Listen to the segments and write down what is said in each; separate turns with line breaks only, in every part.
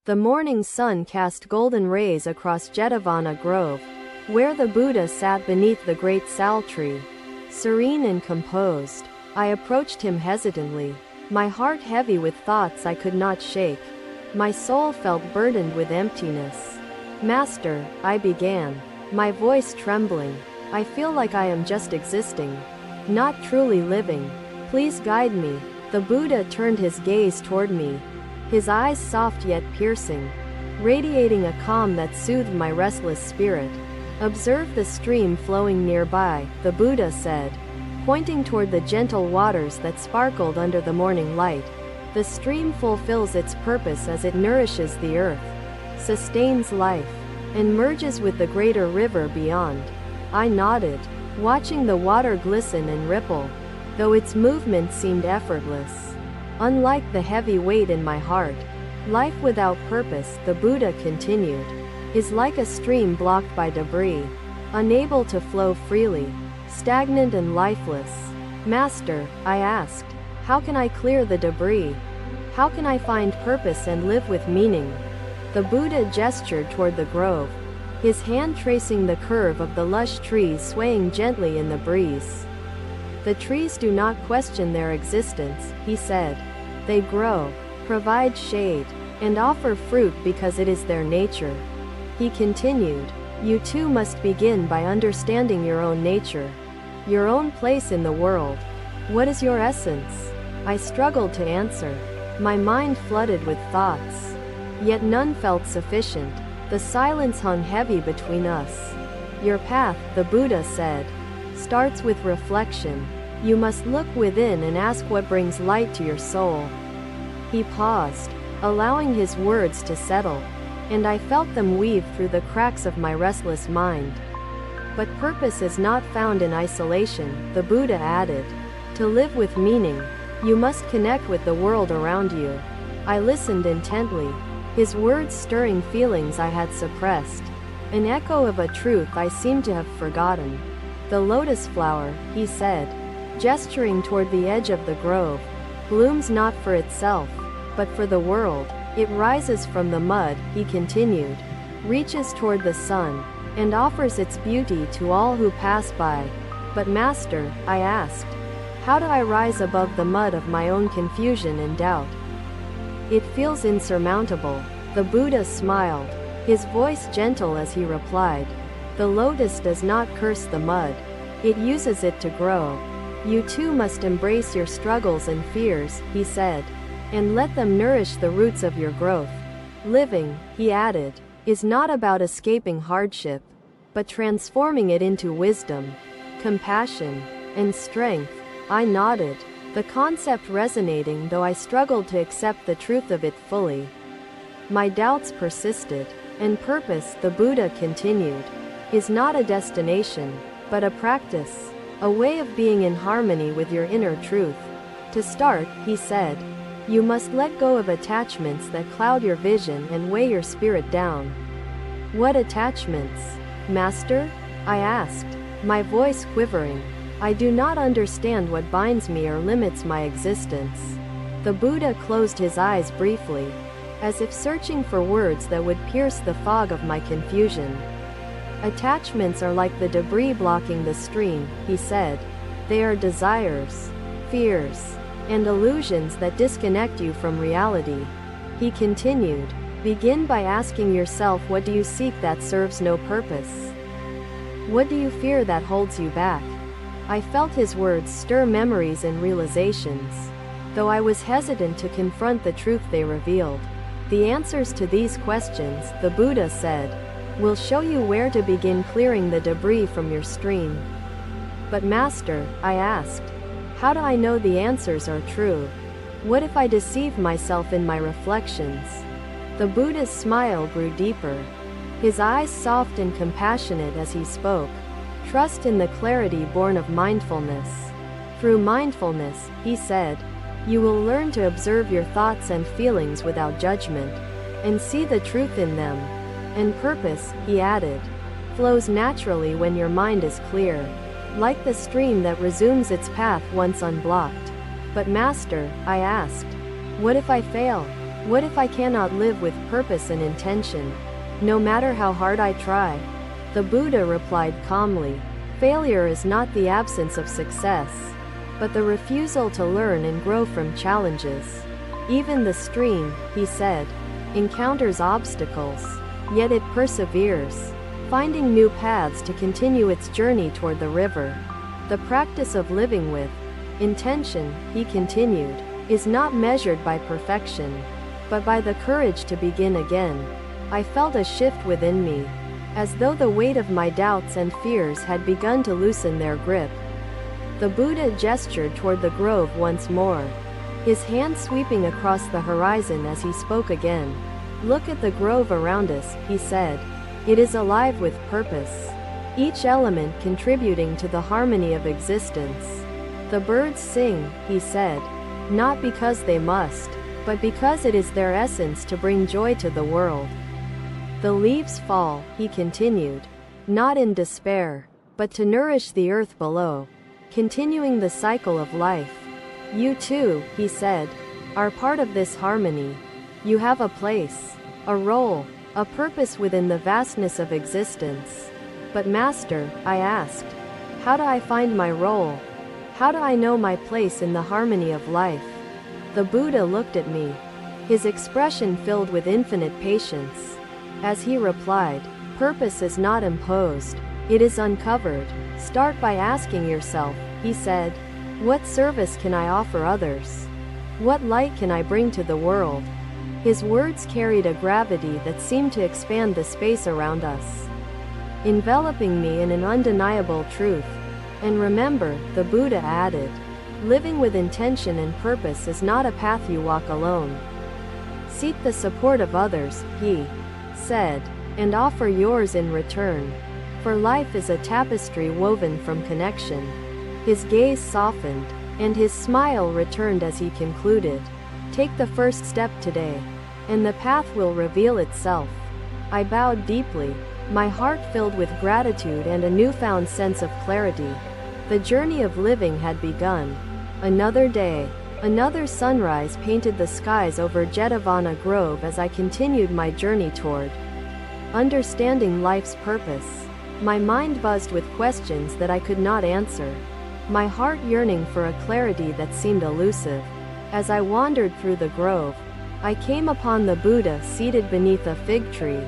The morning sun cast golden rays across Jetavana Grove, where the Buddha sat beneath the great sal tree, serene and composed. I approached him hesitantly, my heart heavy with thoughts I could not shake. My soul felt burdened with emptiness. "Master," I began, my voice trembling, "I feel like I am just existing, not truly living. Please guide me." The Buddha turned his gaze toward me, his eyes soft yet piercing, radiating a calm that soothed my restless spirit. "Observe the stream flowing nearby," the Buddha said, pointing toward the gentle waters that sparkled under the morning light. "The stream fulfills its purpose as it nourishes the earth, sustains life, and merges with the greater river beyond." I nodded, watching the water glisten and ripple, though its movement seemed effortless. Unlike the heavy weight in my heart, life without purpose, the Buddha continued, is like a stream blocked by debris, unable to flow freely, stagnant and lifeless. "Master," I asked, "how can I clear the debris? How can I find purpose and live with meaning?" The Buddha gestured toward the grove, his hand tracing the curve of the lush trees swaying gently in the breeze. "The trees do not question their existence," he said. "They grow, provide shade, and offer fruit because it is their nature." He continued, "You too must begin by understanding your own nature, your own place in the world. What is your essence?" I struggled to answer, my mind flooded with thoughts. Yet none felt sufficient. The silence hung heavy between us. "Your path," the Buddha said, "starts with reflection. You must look within and ask what brings light to your soul." He paused, allowing his words to settle, and I felt them weave through the cracks of my restless mind. "But purpose is not found in isolation," the Buddha added. "To live with meaning, you must connect with the world around you." I listened intently, his words stirring feelings I had suppressed, an echo of a truth I seemed to have forgotten. "The lotus flower," he said, gesturing toward the edge of the grove, "blooms not for itself, but for the world. It rises from the mud," he continued, "reaches toward the sun, and offers its beauty to all who pass by." "But Master," I asked, "how do I rise above the mud of my own confusion and doubt?" "It feels insurmountable," the Buddha smiled, his voice gentle as he replied. "The lotus does not curse the mud. It uses it to grow. You too must embrace your struggles and fears," he said, "and let them nourish the roots of your growth." "Living," he added, "is not about escaping hardship, but transforming it into wisdom, compassion, and strength." I nodded, the concept resonating though I struggled to accept the truth of it fully. My doubts persisted, and purpose, the Buddha continued, is not a destination, but a practice, a way of being in harmony with your inner truth. To start, he said, you must let go of attachments that cloud your vision and weigh your spirit down. "What attachments, Master?" I asked, my voice quivering. "I do not understand what binds me or limits my existence." The Buddha closed his eyes briefly, as if searching for words that would pierce the fog of my confusion. "Attachments are like the debris blocking the stream," he said. "They are desires, fears, and illusions that disconnect you from reality." He continued, "Begin by asking yourself, what do you seek that serves no purpose? What do you fear that holds you back?" I felt his words stir memories and realizations, though I was hesitant to confront the truth they revealed. "The answers to these questions," the Buddha said, "will show you where to begin clearing the debris from your stream." "But Master," I asked, "how do I know the answers are true? What if I deceive myself in my reflections?" The Buddha's smile grew deeper, his eyes soft and compassionate as he spoke. "Trust in the clarity born of mindfulness. Through mindfulness," he said, "you will learn to observe your thoughts and feelings without judgment, and see the truth in them. And purpose," he added, "flows naturally when your mind is clear, like the stream that resumes its path once unblocked." "But Master," I asked, "what if I fail? What if I cannot live with purpose and intention, no matter how hard I try? The Buddha replied calmly, failure is not the absence of success, but the refusal to learn and grow from challenges. Even the stream, he said, encounters obstacles, yet it perseveres, finding new paths to continue its journey toward the river. The practice of living with intention, he continued, is not measured by perfection, but by the courage to begin again. I felt a shift within me, as though the weight of my doubts and fears had begun to loosen their grip. The Buddha gestured toward the grove once more, his hand sweeping across the horizon as he spoke again. Look at the grove around us, he said. It is alive with purpose, each element contributing to the harmony of existence. The birds sing, he said, not because they must, but because it is their essence to bring joy to the world. The leaves fall, he continued, not in despair, but to nourish the earth below, continuing the cycle of life. You too, he said, are part of this harmony. You have a place, a role, a purpose within the vastness of existence. But Master, I asked, how do I find my role? How do I know my place in the harmony of life? The Buddha looked at me, his expression filled with infinite patience. As he replied, purpose is not imposed, it is uncovered. Start by asking yourself, he said, what service can I offer others? What light can I bring to the world? His words carried a gravity that seemed to expand the space around us, enveloping me in an undeniable truth. And remember, the Buddha added, living with intention and purpose is not a path you walk alone. Seek the support of others, he said, and offer yours in return. For life is a tapestry woven from connection. His gaze softened, and his smile returned as he concluded. Take the first step today, and the path will reveal itself. I bowed deeply, my heart filled with gratitude and a newfound sense of clarity. The journey of living had begun. Another day, another sunrise painted the skies over Jetavana Grove as I continued my journey toward understanding life's purpose. My mind buzzed with questions that I could not answer, my heart yearning for a clarity that seemed elusive. As I wandered through the grove, I came upon the Buddha seated beneath a fig tree,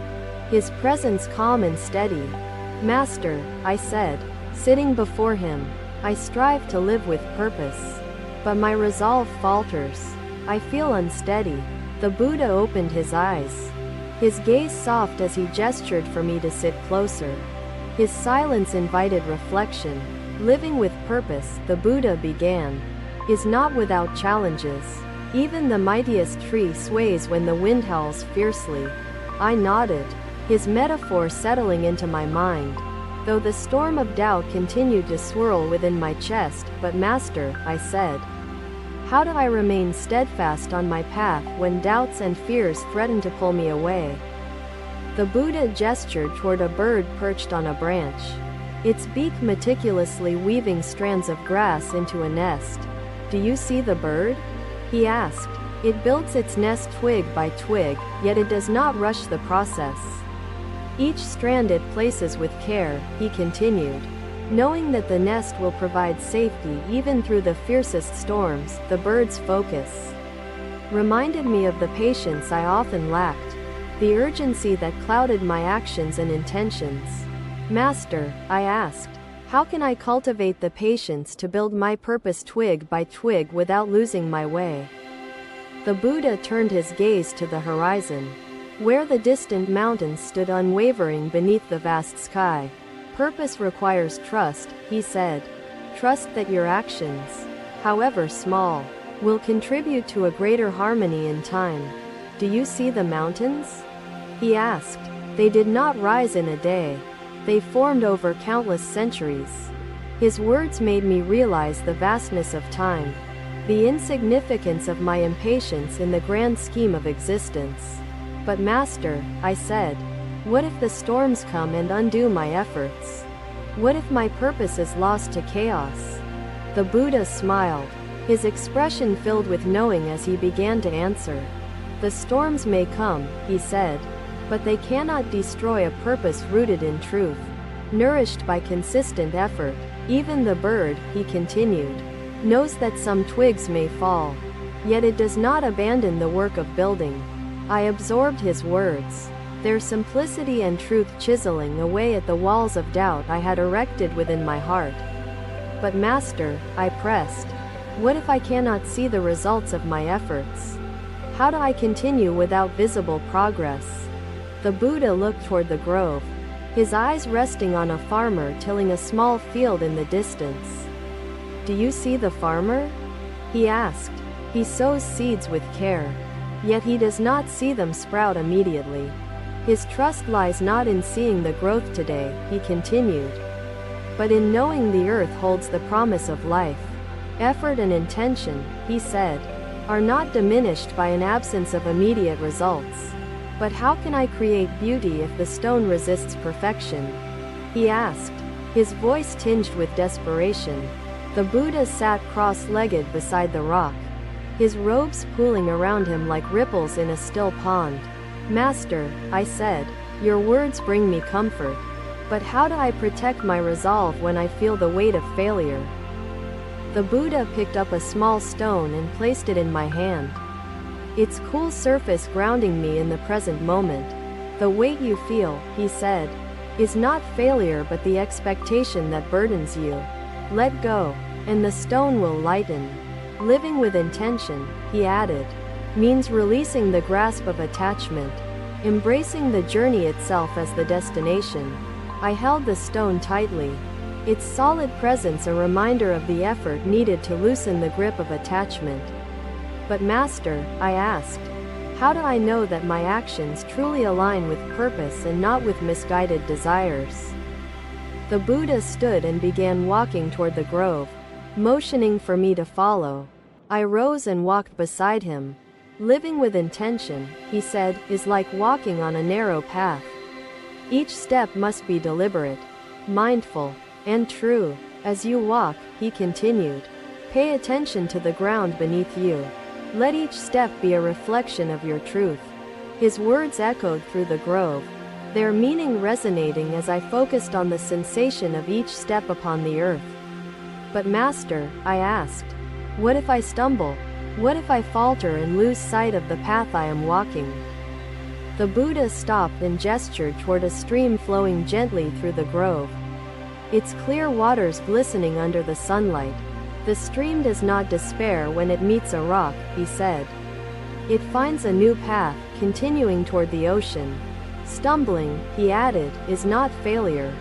his presence calm and steady. Master, I said, sitting before him, I strive to live with purpose, but my resolve falters. I feel unsteady. The Buddha opened his eyes, his gaze soft as he gestured for me to sit closer. His silence invited reflection. Living with purpose, the Buddha began, is not without challenges. Even the mightiest tree sways when the wind howls fiercely. I nodded, his metaphor settling into my mind, though the storm of doubt continued to swirl within my chest. But Master, I said, how do I remain steadfast on my path when doubts and fears threaten to pull me away? The Buddha gestured toward a bird perched on a branch, its beak meticulously weaving strands of grass into a nest. Do you see the bird? He asked. It builds its nest twig by twig, yet it does not rush the process. Each strand it places with care, he continued. Knowing that the nest will provide safety even through the fiercest storms, the bird's focus reminded me of the patience I often lacked, the urgency that clouded my actions and intentions. Master, I asked, how can I cultivate the patience to build my purpose twig by twig without losing my way? The Buddha turned his gaze to the horizon, where the distant mountains stood unwavering beneath the vast sky. Purpose requires trust, he said. Trust that your actions, however small, will contribute to a greater harmony in time. Do you see the mountains? He asked. They did not rise in a day. They formed over countless centuries. His words made me realize the vastness of time, the insignificance of my impatience in the grand scheme of existence. But Master, I said, what if the storms come and undo my efforts? What if my purpose is lost to chaos? The Buddha smiled, his expression filled with knowing as he began to answer. The storms may come, he said, but they cannot destroy a purpose rooted in truth, nourished by consistent effort. Even the bird, he continued, knows that some twigs may fall, yet it does not abandon the work of building. I absorbed his words, their simplicity and truth chiseling away at the walls of doubt I had erected within my heart. But Master, I pressed, what if I cannot see the results of my efforts? How do I continue without visible progress? The Buddha looked toward the grove, his eyes resting on a farmer tilling a small field in the distance. Do you see the farmer? He asked. He sows seeds with care, yet he does not see them sprout immediately. His trust lies not in seeing the growth today, he continued, but in knowing the earth holds the promise of life. Effort and intention, he said, are not diminished by an absence of immediate results. But how can I create beauty if the stone resists perfection? He asked, his voice tinged with desperation. The Buddha sat cross-legged beside the rock, his robes pooling around him like ripples in a still pond. Master, I said, your words bring me comfort. But how do I protect my resolve when I feel the weight of failure? The Buddha picked up a small stone and placed it in my hand, its cool surface grounding me in the present moment. The weight you feel, he said, is not failure but the expectation that burdens you. Let go, and the stone will lighten. Living with intention, he added, means releasing the grasp of attachment, embracing the journey itself as the destination. I held the stone tightly, its solid presence a reminder of the effort needed to loosen the grip of attachment. But Master, I asked, how do I know that my actions truly align with purpose and not with misguided desires? The Buddha stood and began walking toward the grove, motioning for me to follow. I rose and walked beside him. Living with intention, he said, is like walking on a narrow path. Each step must be deliberate, mindful, and true. As you walk, he continued, pay attention to the ground beneath you. Let each step be a reflection of your truth. His words echoed through the grove, their meaning resonating as I focused on the sensation of each step upon the earth. But Master, I asked, what if I stumble? What if I falter and lose sight of the path I am walking? The Buddha stopped and gestured toward a stream flowing gently through the grove, its clear waters glistening under the sunlight. The stream does not despair when it meets a rock, he said. It finds a new path, continuing toward the ocean. Stumbling, he added, is not failure.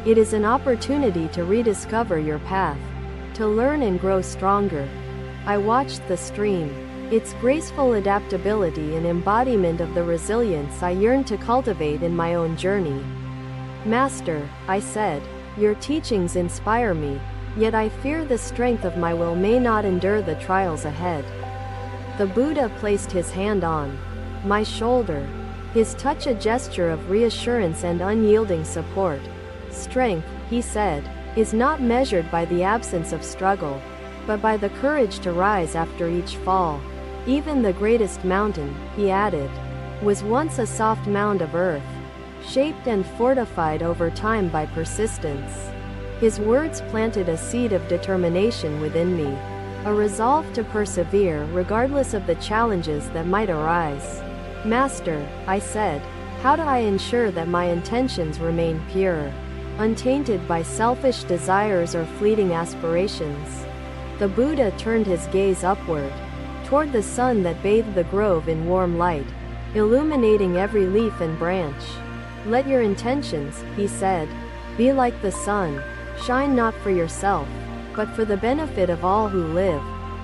It is an opportunity to rediscover your path, to learn and grow stronger. I watched the stream, its graceful adaptability and embodiment of the resilience I yearned to cultivate in my own journey. Master, I said, your teachings inspire me, yet I fear the strength of my will may not endure the trials ahead. The Buddha placed his hand on my shoulder, his touch a gesture of reassurance and unyielding support. Strength, he said, is not measured by the absence of struggle, but by the courage to rise after each fall. Even the greatest mountain, he added, was once a soft mound of earth, shaped and fortified over time by persistence. His words planted a seed of determination within me, a resolve to persevere regardless of the challenges that might arise. Master, I said, how do I ensure that my intentions remain pure, untainted by selfish desires or fleeting aspirations? The Buddha turned his gaze upward, toward the sun that bathed the grove in warm light, illuminating every leaf and branch. Let your intentions, he said, be like the sun. Shine not for yourself, but for the benefit of all who live.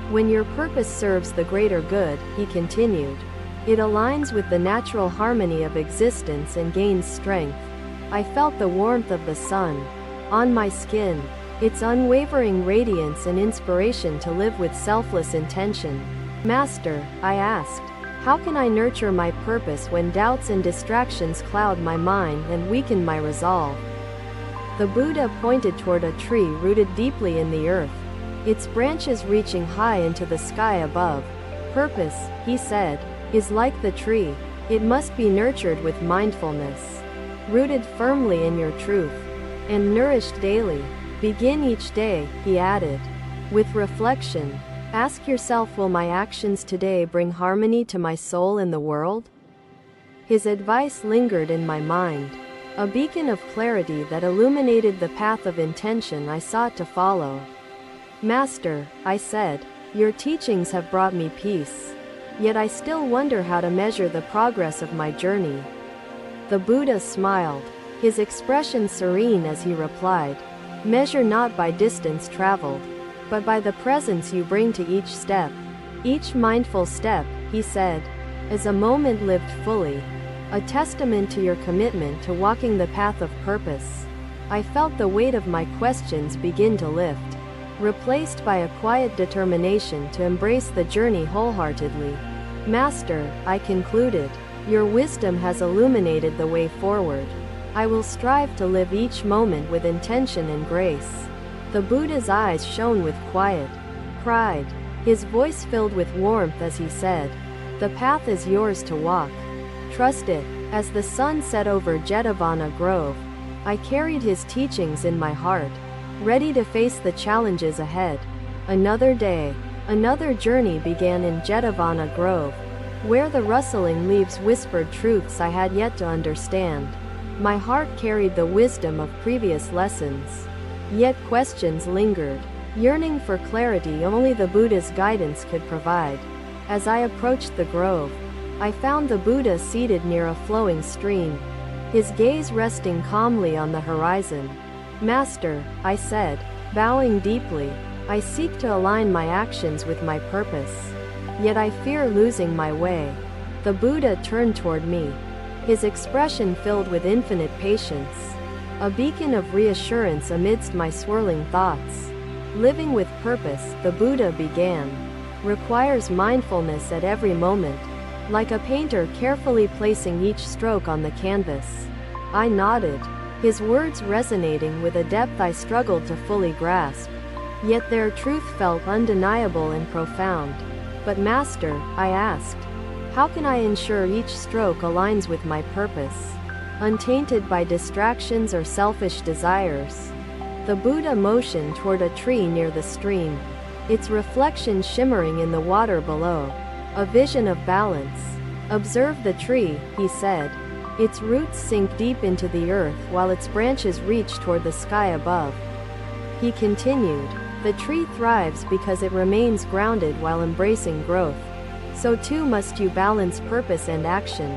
When your purpose serves the greater good, he continued, it aligns with the natural harmony of existence and gains strength. I felt the warmth of the sun on my skin, its unwavering radiance and inspiration to live with selfless intention. Master, I asked, how can I nurture my purpose when doubts and distractions cloud my mind and weaken my resolve? The Buddha pointed toward a tree rooted deeply in the earth, its branches reaching high into the sky above. Purpose, he said, is like the tree. It must be nurtured with mindfulness, rooted firmly in your truth, and nourished daily. Begin each day, he added, with reflection. Ask yourself, will my actions today bring harmony to my soul and the world? His advice lingered in my mind, a beacon of clarity that illuminated the path of intention I sought to follow. Master, I said, your teachings have brought me peace. Yet I still wonder how to measure the progress of my journey. The Buddha smiled, his expression serene as he replied, measure not by distance traveled, but by the presence you bring to each step. Each mindful step, he said, is a moment lived fully, a testament to your commitment to walking the path of purpose. I felt the weight of my questions begin to lift, replaced by a quiet determination to embrace the journey wholeheartedly. Master, I concluded, your wisdom has illuminated the way forward. I will strive to live each moment with intention and grace. The Buddha's eyes shone with quiet pride, his voice filled with warmth as he said, the path is yours to walk. Trust it. As the sun set over Jetavana Grove, I carried his teachings in my heart, ready to face the challenges ahead. Another day, another journey began in Jetavana Grove, where the rustling leaves whispered truths I had yet to understand. My heart carried the wisdom of previous lessons. Yet questions lingered, yearning for clarity only the Buddha's guidance could provide. As I approached the grove, I found the Buddha seated near a flowing stream, his gaze resting calmly on the horizon. Master, I said, bowing deeply, I seek to align my actions with my purpose. Yet I fear losing my way. The Buddha turned toward me, his expression filled with infinite patience, a beacon of reassurance amidst my swirling thoughts. Living with purpose, the Buddha began, requires mindfulness at every moment, like a painter carefully placing each stroke on the canvas. I nodded, his words resonating with a depth I struggled to fully grasp. Yet their truth felt undeniable and profound. But Master, I asked, how can I ensure each stroke aligns with my purpose, untainted by distractions or selfish desires? The Buddha motioned toward a tree near the stream, its reflection shimmering in the water below, a vision of balance. Observe the tree, he said. Its roots sink deep into the earth while its branches reach toward the sky above. He continued, the tree thrives because it remains grounded while embracing growth. So too must you balance purpose and action.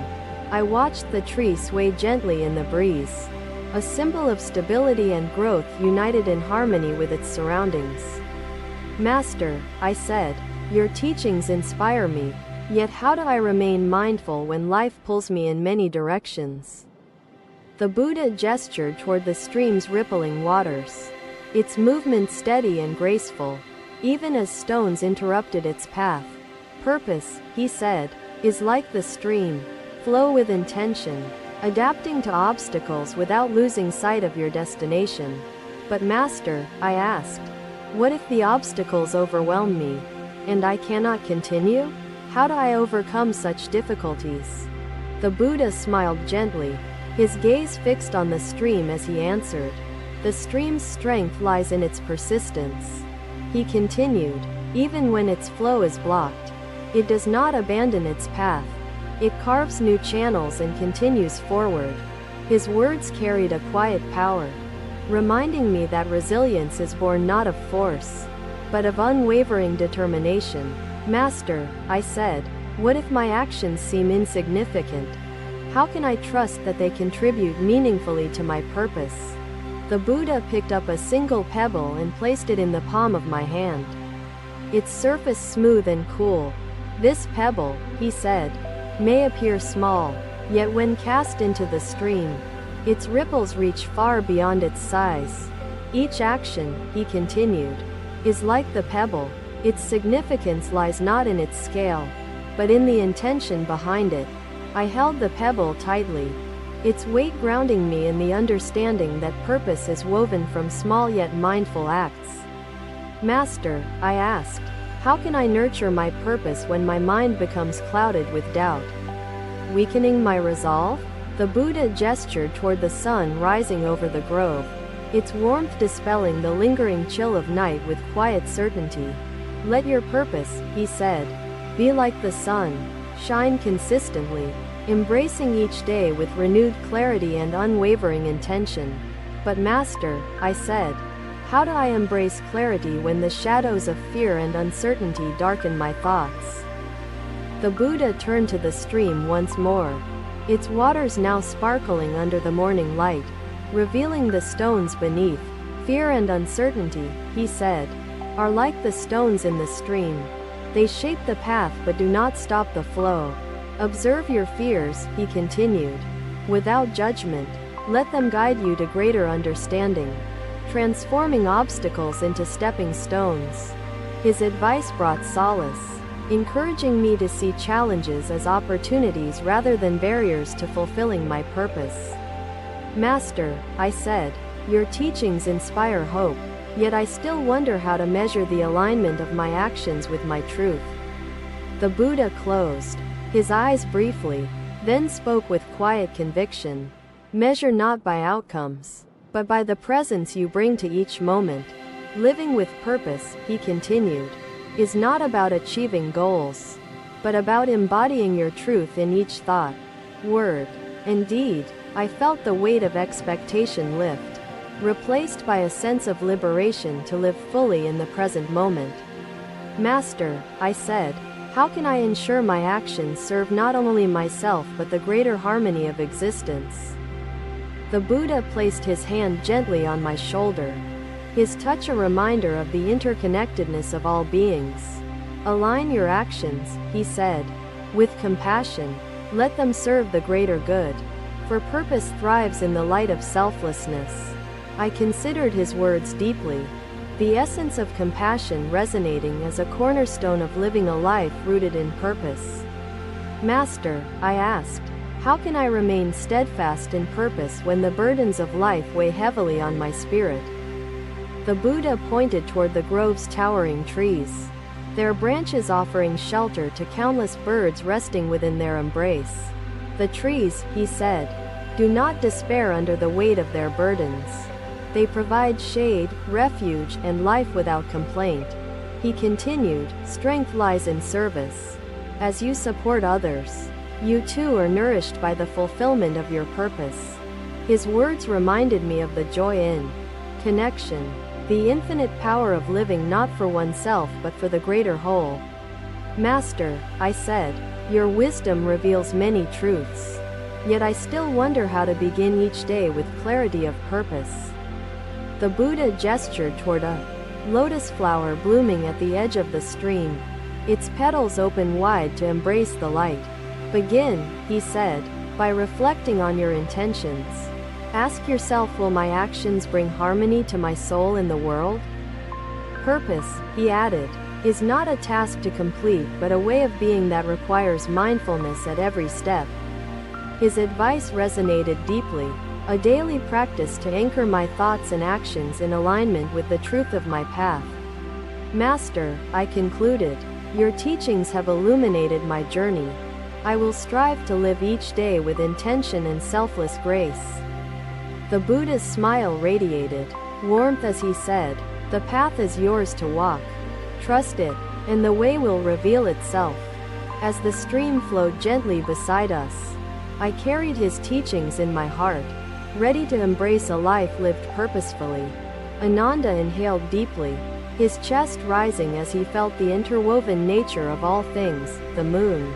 I watched the tree sway gently in the breeze, a symbol of stability and growth united in harmony with its surroundings. Master, I said, your teachings inspire me, yet how do I remain mindful when life pulls me in many directions? The Buddha gestured toward the stream's rippling waters, its movement steady and graceful, even as stones interrupted its path. Purpose, he said, is like the stream. Flow with intention, adapting to obstacles without losing sight of your destination. But Master, I asked, what if the obstacles overwhelm me, and I cannot continue? How do I overcome such difficulties? The Buddha smiled gently, his gaze fixed on the stream as he answered, the stream's strength lies in its persistence. He continued, even when its flow is blocked, it does not abandon its path. It carves new channels and continues forward. His words carried a quiet power, reminding me that resilience is born not of force, but of unwavering determination. Master, I said, what if my actions seem insignificant? How can I trust that they contribute meaningfully to my purpose? The Buddha picked up a single pebble and placed it in the palm of my hand, its surface smooth and cool. This pebble, he said, may appear small, yet when cast into the stream, its ripples reach far beyond its size. Each action, he continued, is like the pebble. Its significance lies not in its scale, but in the intention behind it. I held the pebble tightly, its weight grounding me in the understanding that purpose is woven from small yet mindful acts. Master, I asked, How can I nurture my purpose when my mind becomes clouded with doubt? Weakening my resolve? The Buddha gestured toward the sun rising over the grove, its warmth dispelling the lingering chill of night with quiet certainty. Let your purpose, he said, be like the sun, shine consistently, embracing each day with renewed clarity and unwavering intention. But Master, I said, how do I embrace clarity when the shadows of fear and uncertainty darken my thoughts? The Buddha turned to the stream once more, its waters now sparkling under the morning light, revealing the stones beneath. Fear and uncertainty, he said, are like the stones in the stream. They shape the path but do not stop the flow. Observe your fears, he continued, without judgment. Let them guide you to greater understanding, transforming obstacles into stepping stones. His advice brought solace, encouraging me to see challenges as opportunities rather than barriers to fulfilling my purpose. Master, I said, your teachings inspire hope, yet I still wonder how to measure the alignment of my actions with my truth. The Buddha closed his eyes briefly, then spoke with quiet conviction. Measure not by outcomes, but by the presence you bring to each moment. Living with purpose, he continued, is not about achieving goals, but about embodying your truth in each thought, word, and deed. I felt the weight of expectation lift, replaced by a sense of liberation to live fully in the present moment. Master, I said, how can I ensure my actions serve not only myself but the greater harmony of existence? The Buddha placed his hand gently on my shoulder, his touch a reminder of the interconnectedness of all beings. Align your actions, he said, with compassion. Let them serve the greater good, for purpose thrives in the light of selflessness. I considered his words deeply, the essence of compassion resonating as a cornerstone of living a life rooted in purpose. Master, I asked, how can I remain steadfast in purpose when the burdens of life weigh heavily on my spirit? The Buddha pointed toward the grove's towering trees, their branches offering shelter to countless birds resting within their embrace. The trees, he said, do not despair under the weight of their burdens. They provide shade, refuge, and life without complaint. He continued, strength lies in service. As you support others, you too are nourished by the fulfillment of your purpose. His words reminded me of the joy in connection, the infinite power of living not for oneself but for the greater whole. Master, I said, your wisdom reveals many truths. Yet I still wonder how to begin each day with clarity of purpose. The Buddha gestured toward a lotus flower blooming at the edge of the stream, its petals open wide to embrace the light. Begin, he said, by reflecting on your intentions. Ask yourself, will my actions bring harmony to my soul in the world? Purpose, he added, is not a task to complete but a way of being that requires mindfulness at every step. His advice resonated deeply, a daily practice to anchor my thoughts and actions in alignment with the truth of my path. Master, I concluded, your teachings have illuminated my journey. I will strive to live each day with intention and selfless grace. The Buddha's smile radiated warmth as he said, the path is yours to walk. Trust it, and the way will reveal itself. As the stream flowed gently beside us, I carried his teachings in my heart, ready to embrace a life lived purposefully. Ananda inhaled deeply, his chest rising as he felt the interwoven nature of all things, the moon,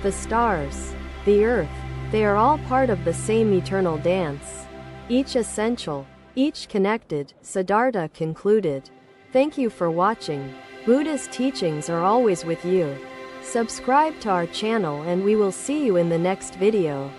the stars, the earth, they are all part of the same eternal dance. Each essential, each connected, Siddhartha concluded. Thank you for watching. Buddha's teachings are always with you. Subscribe to our channel and we will see you in the next video.